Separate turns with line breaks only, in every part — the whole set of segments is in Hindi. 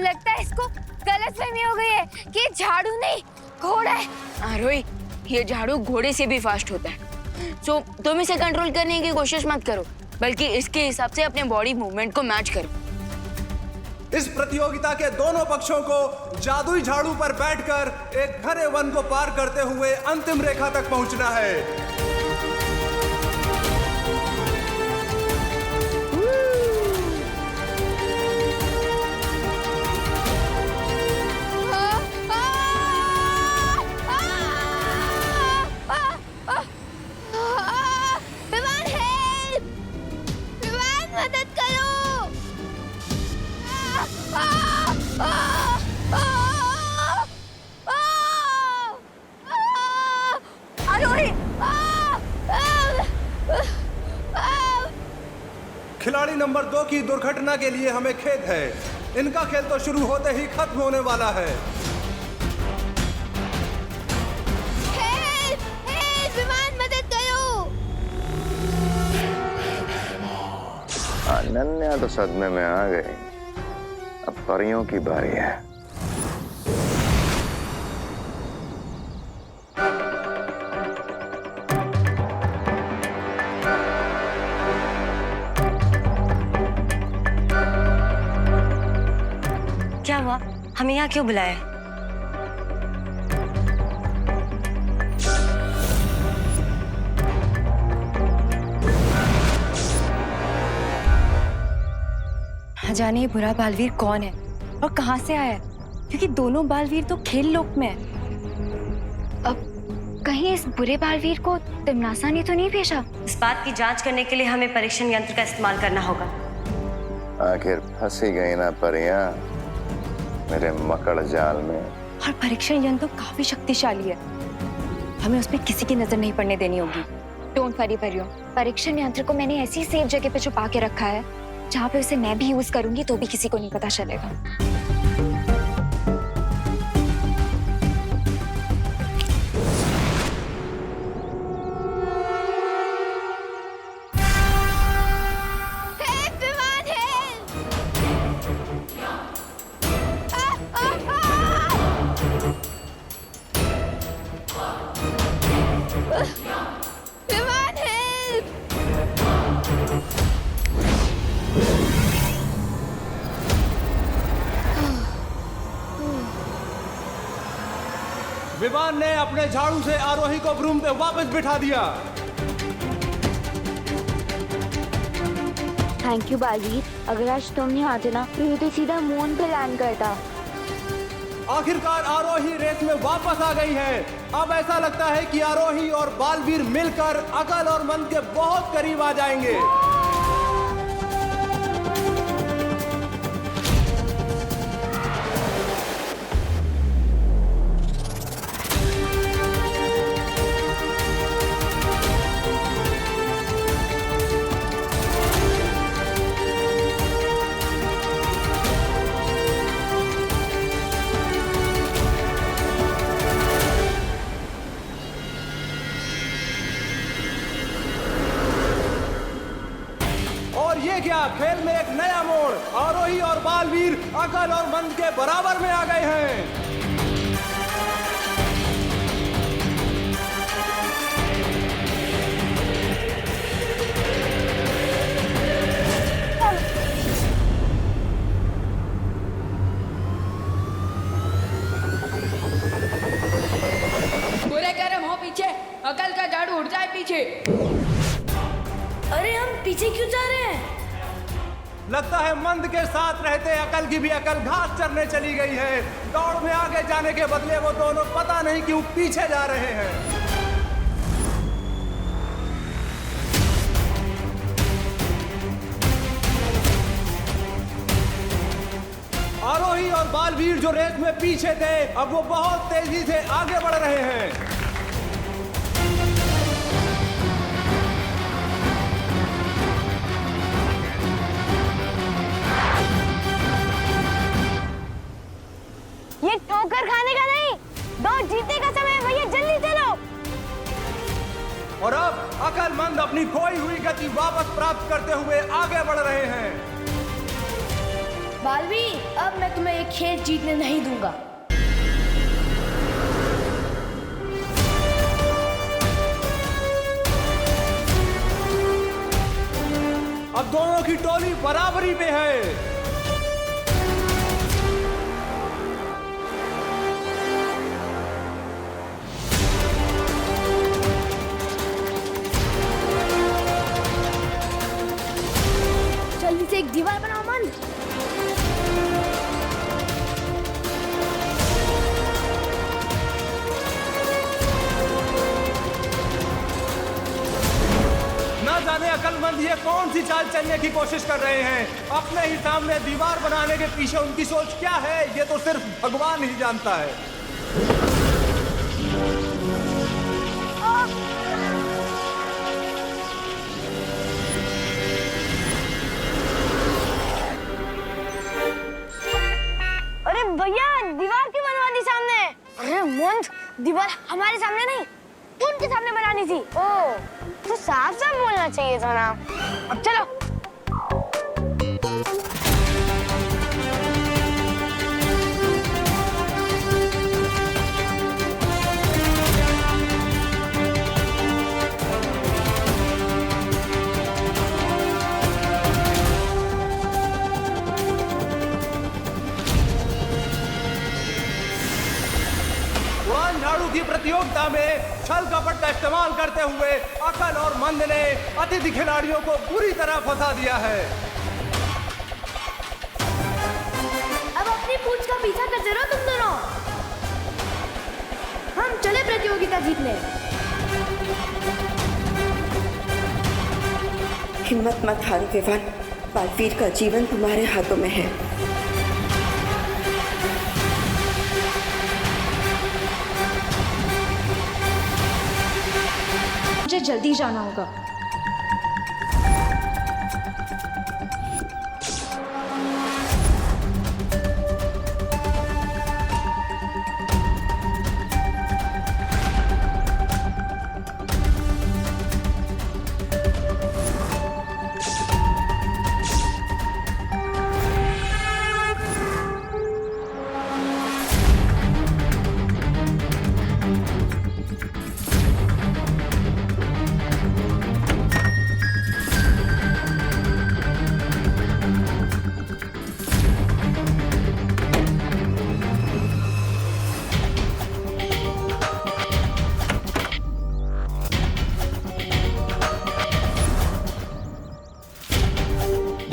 लगता है इसको गलतफहमी हो गई है कि ये झाड़ू नहीं घोड़ा है।
आरोही, ये झाड़ू घोड़े से भी फास्ट होता है। सो तुम इसे कंट्रोल करने की कोशिश मत करो, बल्कि इसके हिसाब से अपने बॉडी मूवमेंट को मैच करो।
इस प्रतियोगिता के दोनों पक्षों को जादुई झाड़ू पर बैठकर एक घने वन को पार करते हुए अंतिम रेखा तक पहुंचना है। खिलाड़ी नंबर 2 की दुर्घटना के लिए हमें खेद है। इनका खेल तो शुरू होते ही खत्म होने वाला है।
विमान मदद करो।
अनन्या तो सदमे में आ गई। अब परियों की बारी है।
क्या हुआ? हमें यहाँ क्यों बुलाया?
जाने ये बुरा बालवीर कौन है और कहां से आया है, क्योंकि दोनों बालवीर तो खेल लोक में है।
अब कहीं इस बुरे बालवीर को तिमनासा ने तो नहीं भेजा?
इस बात की जांच करने के लिए हमें परीक्षण यंत्र का इस्तेमाल करना होगा।
आखिर फंसी गई ना परियां मेरे मकड़ जाल में।
और परीक्षण यंत्र तो काफी शक्तिशाली है, हमें उस पर किसी की नजर नहीं पड़ने देनी होगी।
डोंट वरी परियो, परीक्षण यंत्र को मैंने ऐसी सेफ जगह पे छुपा के रखा है जहाँ पे उसे मैं भी यूज करूंगी तो भी किसी को नहीं पता चलेगा।
विमान ने अपने झाड़ू से आरोही को ब्रूम पे वापस बिठा दिया।
थैंक यू बालवीर, अगर आज तुम नहीं आते ना तो ये तो सीधा मून पे लैंड करता।
आखिरकार आरोही रेस में वापस आ गई है। अब ऐसा लगता है कि आरोही और बालवीर मिलकर अकल और मन के बहुत करीब आ जाएंगे। ये क्या, खेल में एक नया मोड़। आरोही और बालवीर अकल और मन के बराबर में आ गए हैं।
बुरे कर्म हो पीछे, अकल का झाड़ू उड़ जाए पीछे।
अरे हम पीछे क्यों जा रहे हैं?
लगता है मंद के साथ रहते अकल की भी अकल घास चरने चली गई है। दौड़ में आगे जाने के बदले वो दोनों पता नहीं क्यों पीछे जा रहे हैं। आरोही और बालवीर जो रेस में पीछे थे, अब वो बहुत तेजी से आगे बढ़ रहे हैं।
ये ठोकर खाने का नहीं, दौड़ जीतने का समय है भैया, जल्दी चलो।
और अब अकलमंद अपनी खोई हुई गति वापस प्राप्त करते हुए आगे बढ़ रहे हैं।
बालवीर, अब मैं तुम्हें ये खेल जीतने नहीं दूंगा।
अब दोनों की टोली बराबरी पे है।
जल्दी से एक दीवार बनाओ मन।
ना जाने अकलमंद ये कौन सी चाल चलने की कोशिश कर रहे हैं। अपने ही सामने दीवार बनाने के पीछे उनकी सोच क्या है, ये तो सिर्फ भगवान ही जानता है।
अरे भैया, दीवार क्यों बनवा दी सामने? अरे मंद, दीवार हमारे सामने नहीं, उनके सामने बनानी थी। ओ, तो साफ साफ बोलना चाहिए था ना। अब चलो।
उड़ान झाड़ू की प्रतियोगिता में छल कपट का इस्तेमाल करते हुए अकल और मंद ने अतिथि खिलाड़ियों को बुरी तरह फंसा दिया है।
अब अपनी पूंछ का पीछा करते रहो तुम दोनों। हम चले प्रतियोगिता जीतने।
हिम्मत मत हारो विवान, बालवीर का जीवन तुम्हारे हाथों में है।
मुझे जल्दी जाना होगा।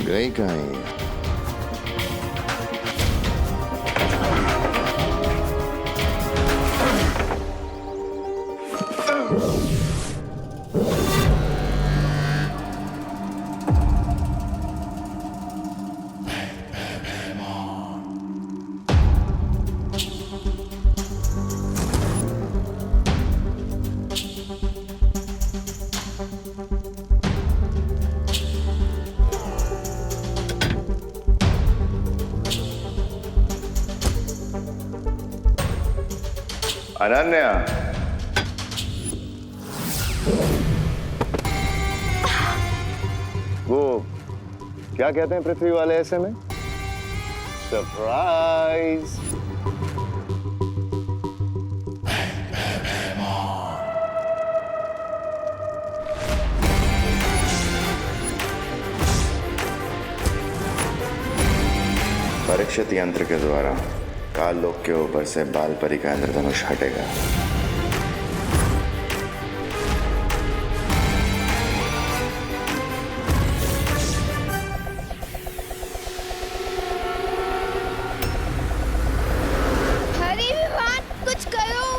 गई कहाँ है? अनन्या, वो क्या कहते हैं पृथ्वी वाले ऐसे में? सरप्राइज। परीक्षित यंत्र के द्वारा काल लोक के ऊपर से बाल परी का इंद्रधनुष हटेगा।
हरी विवान, कुछ करो।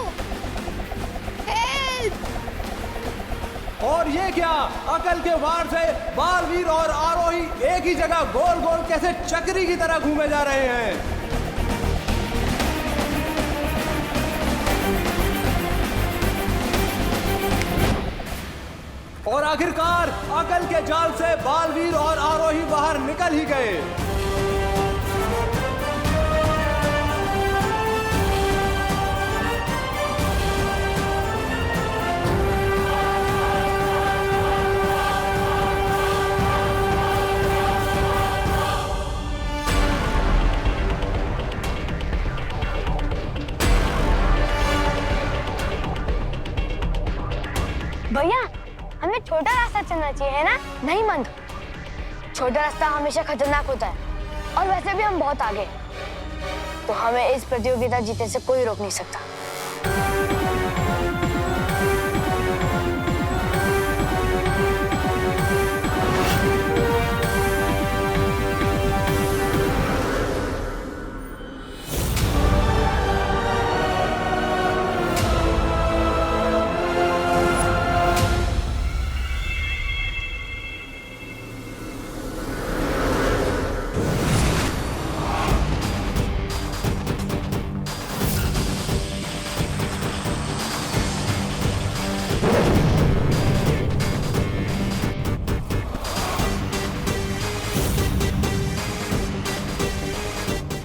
हेल्प!
और ये क्या, अकल के वार से बालवीर और आरोही एक ही जगह गोल गोल कैसे चक्री की तरह घूमे जा रहे हैं। और आखिरकार अकल के जाल से बालवीर और आरोही बाहर निकल ही गए।
चाहिए, है ना? नहीं मंद, छोटा रास्ता हमेशा खतरनाक होता है और वैसे भी हम बहुत आगे हैं। तो हमें इस प्रतियोगिता जीतने से कोई रोक नहीं सकता।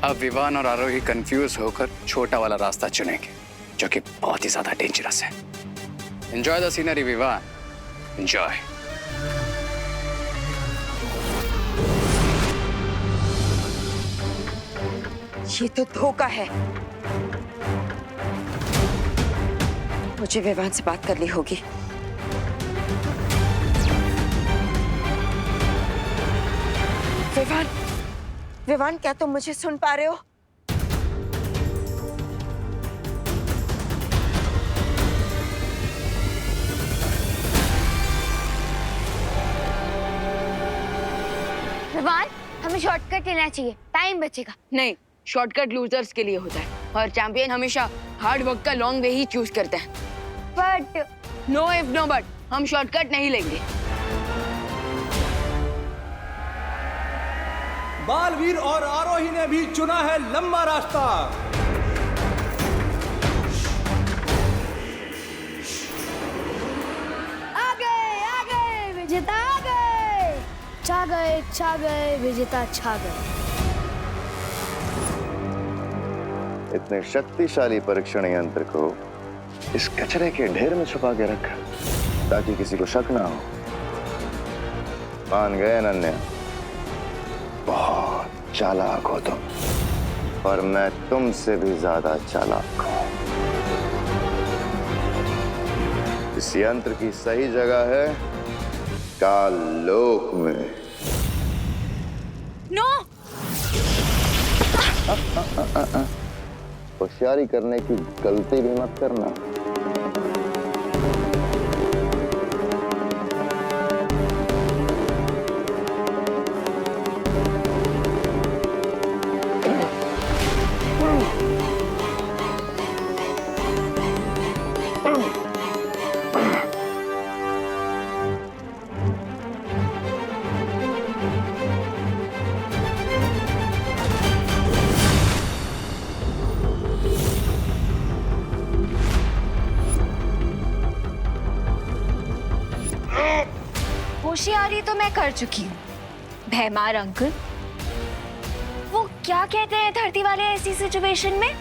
अब विवान और आरोही कंफ्यूज होकर छोटा वाला रास्ता चुनेंगे, जो कि बहुत ही ज्यादा डेंजरस है। Enjoy the scenery Vivan, enjoy.
ये तो धोखा है। मुझे विवान से बात करनी होगी। विवान, विवान, क्या तुम मुझे सुन पा रहे हो?
विवान, हमें शॉर्टकट लेना चाहिए, टाइम बचेगा।
नहीं, शॉर्टकट लूजर्स के लिए होता है और चैंपियन हमेशा हार्ड वर्क का लॉन्ग वे ही चूज करते हैं।
But
no if no but, हम शॉर्टकट नहीं लेंगे।
बालवीर और आरोही ने भी चुना है लंबा रास्ता।
आगे विजेता आगे, छा गए विजेता, छा गए।
इतने शक्तिशाली परीक्षण यंत्र को इस कचरे के ढेर में छुपा के रखा ताकि किसी को शक ना हो। मान गए अनन्या, बहुत चालाक हो तुम, और मैं तुमसे भी ज्यादा चालाक हूं। इस यंत्र की सही जगह है काल लोक में।
नो!
होशियारी करने की गलती भी मत करना।
होशियारी तो मैं कर चुकी हूँ। भैमार अंकल, वो क्या कहते हैं धरती वाले ऐसी सिचुएशन में?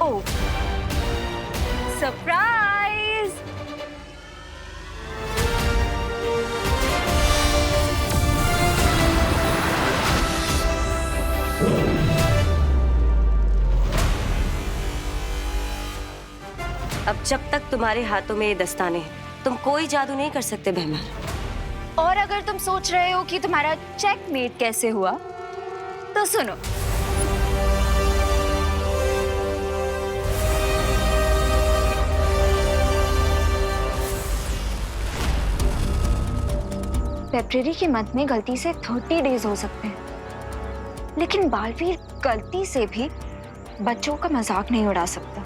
ओह, सरप्राइज!
अब जब तक तुम्हारे हाथों में ये दस्ताने हैं, तुम कोई जादू नहीं कर सकते भैमार।
और अगर तुम सोच रहे हो कि तुम्हारा चेकमेट कैसे हुआ, तो सुनो। फेब्रुअरी के मंथ में गलती से 30 डेज हो सकते हैं, लेकिन बालवीर गलती से भी बच्चों का मजाक नहीं उड़ा सकता।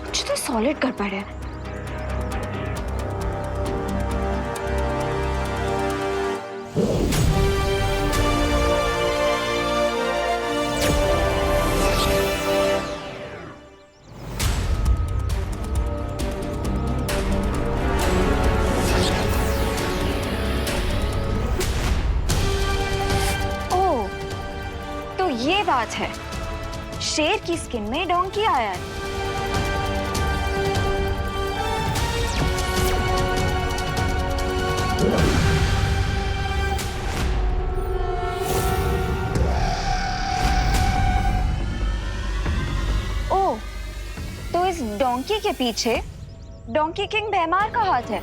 कुछ तो सॉलिड गड़बड़ है। ये बात है, शेर की स्किन में डोंकी आया है। ओह, तो इस डोंकी के पीछे डोंकी किंग भैमार का हाथ है।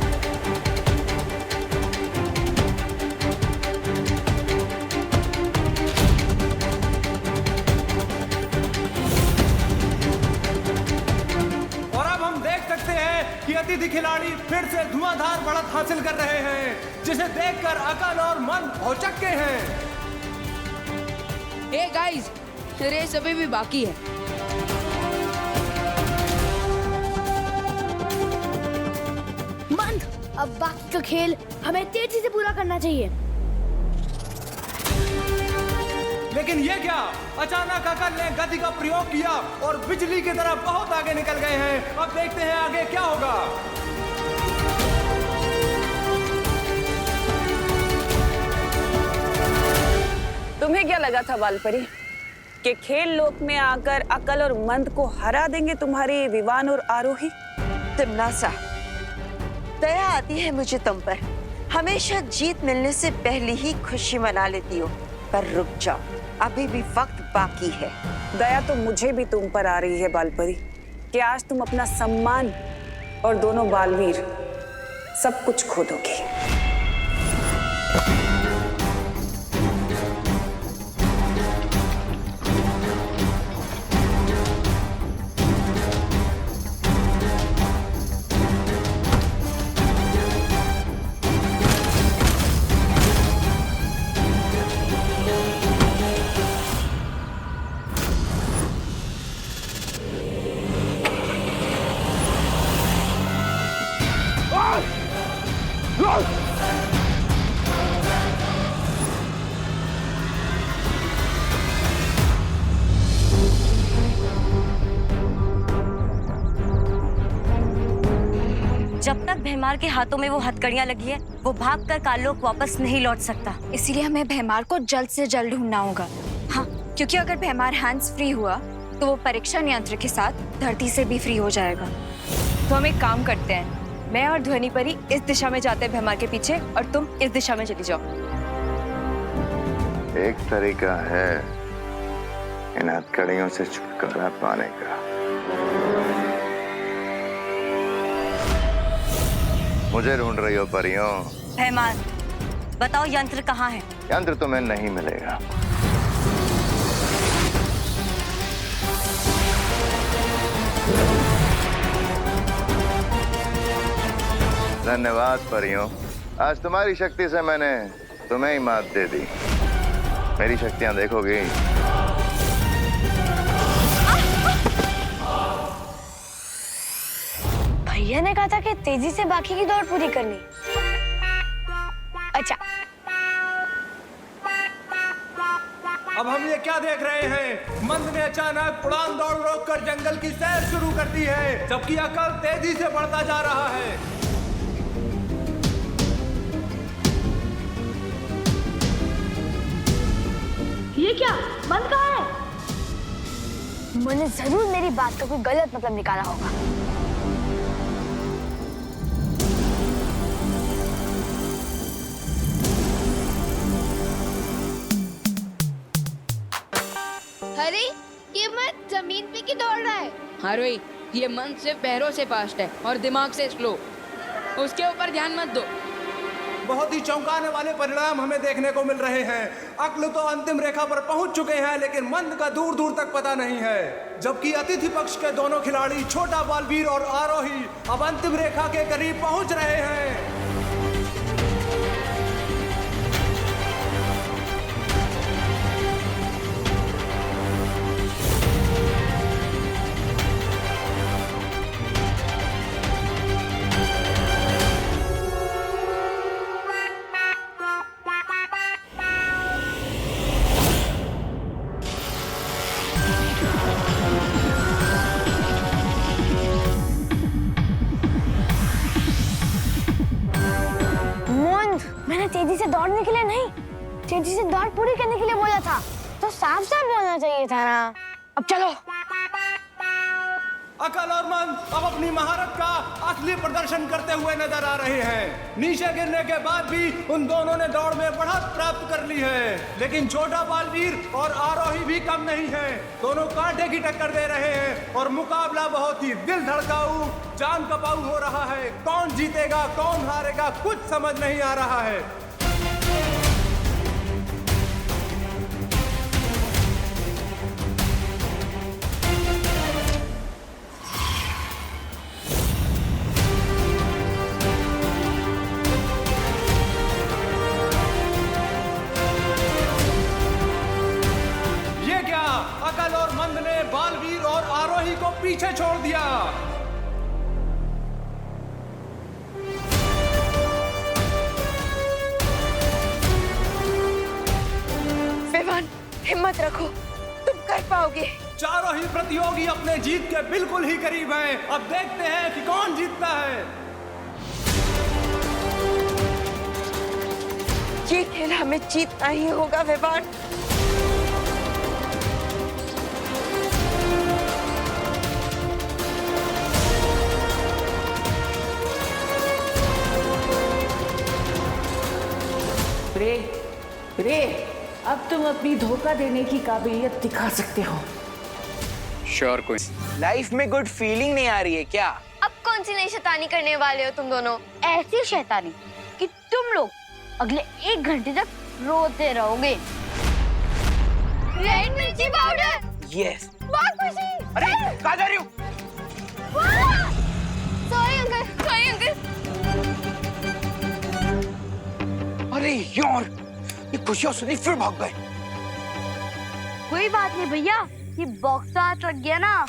हैं।
में धुआंधार बढ़त हासिल कर रहे हैं, जिसे देखकर अकल और मन भौचक्के हैं।
ए गाइस, रेस अभी भी बाकी है।
मंद, अब बाकी का खेल हमें तेजी से पूरा करना चाहिए।
लेकिन ये क्या, अचानक अकल ने गति का प्रयोग किया और बिजली की तरह बहुत आगे निकल गए हैं। अब देखते हैं आगे क्या होगा।
तुम्हें क्या लगा था बालपरी कि खेल लोक में आकर अकल और मंद को हरा देंगे तुम्हारी विवान और आरोही?
तिमनासा, दया आती है मुझे तुम पर। हमेशा जीत मिलने से पहले ही खुशी मना लेती हो, पर रुक जाओ, अभी भी वक्त बाकी है।
दया तो मुझे भी तुम पर आ रही है बालपरी कि आज तुम अपना सम्मान और दोनों बालवीर सब कुछ खो दोगे।
जब तक भैमार के हाथों में वो हथकड़ियां लगी है, वो भागकर काललोक वापस नहीं लौट सकता।
इसीलिए हमें भैमार को जल्द से जल्द ढूंढना होगा। हाँ, क्योंकि अगर भैमार हैंड्स फ्री हुआ तो वो परीक्षण यंत्र के साथ धरती से भी फ्री हो जाएगा।
तो हम एक काम करते हैं, मैं और ध्वनि परी इस दिशा में जाते हैं भैमार के पीछे और तुम इस दिशा में चली जाओ।
एक तरीका है इन हथकड़ियों से छुटकारा पाने का। मुझे ढूंढ रही हो परियों?
भैमार, बताओ यंत्र कहाँ है?
यंत्र तुम्हें नहीं मिलेगा। धन्यवाद परियों, आज तुम्हारी शक्ति से मैंने तुम्हें ही मात दे दी। मेरी शक्तियां देखोगी?
भैया ने कहा था कि तेजी से बाकी की दौड़ पूरी करनी। अच्छा,
अब हम ये क्या देख रहे हैं? मंद ने अचानक उड़ान दौड़ रोककर जंगल की सैर शुरू कर दी है, जबकि अकल तेजी से बढ़ता जा रहा है।
ये क्या? मंद कहाँ है? मैंने जरूर मेरी बात का कोई गलत मतलब निकाला होगा।
अरे ये मन जमीन पे क्यों दौड़ रहा है?
हाँ रोही, ये मन सिर्फ पैरों से फास्ट है और दिमाग से स्लो। उसके ऊपर ध्यान मत दो।
बहुत ही चौंकाने वाले परिणाम हमें देखने को मिल रहे हैं। अक्ल तो अंतिम रेखा पर पहुंच चुके हैं, लेकिन मंद का दूर दूर तक पता नहीं है। जबकि अतिथि पक्ष के दोनों खिलाड़ी छोटा बालवीर और आरोही अब अंतिम रेखा के करीब पहुंच रहे हैं।
मैंने तेजी से दौड़ने के लिए नहीं, तेजी से दौड़ पूरी करने के लिए बोला था, तो साफ साफ बोलना चाहिए था ना। अब चलो।
अकल और मन अब अपनी महारत का असली प्रदर्शन करते हुए नजर आ रहे हैं। नीचे गिरने के बाद भी उन दोनों ने दौड़ में बढ़त प्राप्त कर ली है, लेकिन छोटा बालवीर और आरोही भी कम नहीं है। दोनों कांटे की टक्कर दे रहे हैं और मुकाबला बहुत ही दिल धड़काऊ, जान कपाऊ हो रहा है। कौन जीतेगा कौन हारेगा कुछ समझ नहीं आ रहा है। पीछे छोड़ दिया।
विवान, हिम्मत रखो, तुम कर पाओगे।
चारों ही प्रतियोगी अपने जीत के बिल्कुल ही करीब हैं। अब देखते हैं कि कौन जीतता है।
ये खेल हमें जीतना ही होगा विवान।
रे, रे, अब तुम अपनी धोखा देने की काबिलियत दिखा सकते हो।
श्योर कोई
लाइफ में गुड फीलिंग नहीं आ रही है क्या?
अब कौन सी नई शैतानी करने वाले हो तुम दोनों? ऐसी शैतानी कि तुम लोग अगले 1 घंटे तक रोते रहोगे। रेड मिर्ची पाउडर।
यस।
बहुत खुशी।
अरे कहाँ जा रही हो?
Sorry uncle, sorry uncle.
अरे यार, ये खुशियाँ सुनी फिर भाग गए।
कोई बात नहीं भैया, ये बॉक्स तो हाथ लग गया ना।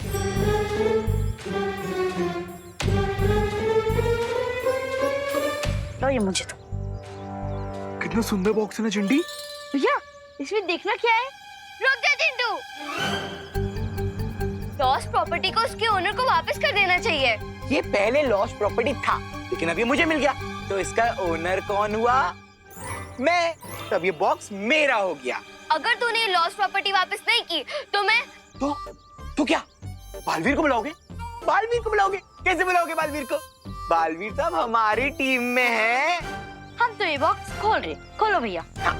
लो ये मुझे दो।
कितना सुंदर बॉक्स है ना चिंटी।
भैया इसमें देखना क्या है? रुक जा चिंटू। लॉस्ट प्रॉपर्टी को उसके ओनर को वापस कर देना चाहिए।
ये पहले लॉस्ट प्रॉपर्टी था, लेकिन अभी मुझे मिल गया, तो इसका ओनर कौन हुआ? मैं। तब ये बॉक्स मेरा हो गया।
अगर तूने लॉस्ट प्रॉपर्टी वापस नहीं की तो मैं
तो क्या बालवीर को बुलाओगे? बालवीर को बुलाओगे? कैसे बुलाओगे बालवीर को? बालवीर तो अब हमारी टीम में है।
हम तो ये बॉक्स खोल रहे। खोलो भैया।
हाँ।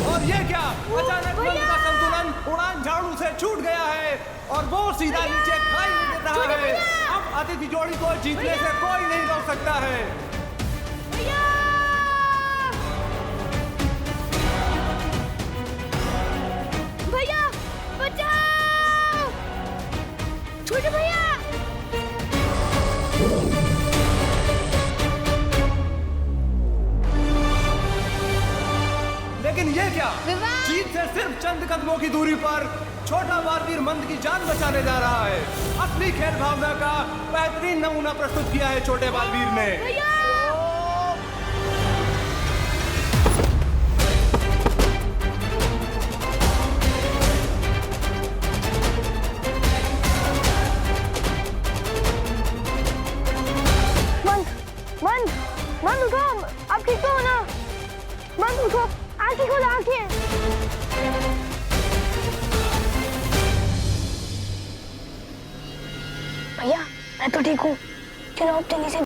और ये क्या? अचानक मन का संतुलन उड़ान झाड़ू से छूट गया है और वो सीधा नीचे खाई में गिर रहा है। अब अतिथि जोड़ी को जीतने से कोई नहीं रोक सकता है।
भैया बचाओ! छोटे भैया!
लेकिन ये क्या? जीत से सिर्फ चंद कदमों की दूरी पर छोटा बालवीर मंद की जान बचाने जा रहा है। असली खेल भावना का बेहतरीन नमूना प्रस्तुत किया है छोटे बालवीर ने।
मन उठो, आप ठीक तो हो ना? मन उठो, आंखें खोलो, आंखें। भैया मैं तो ठीक हूँ, चलो अब जल्दी से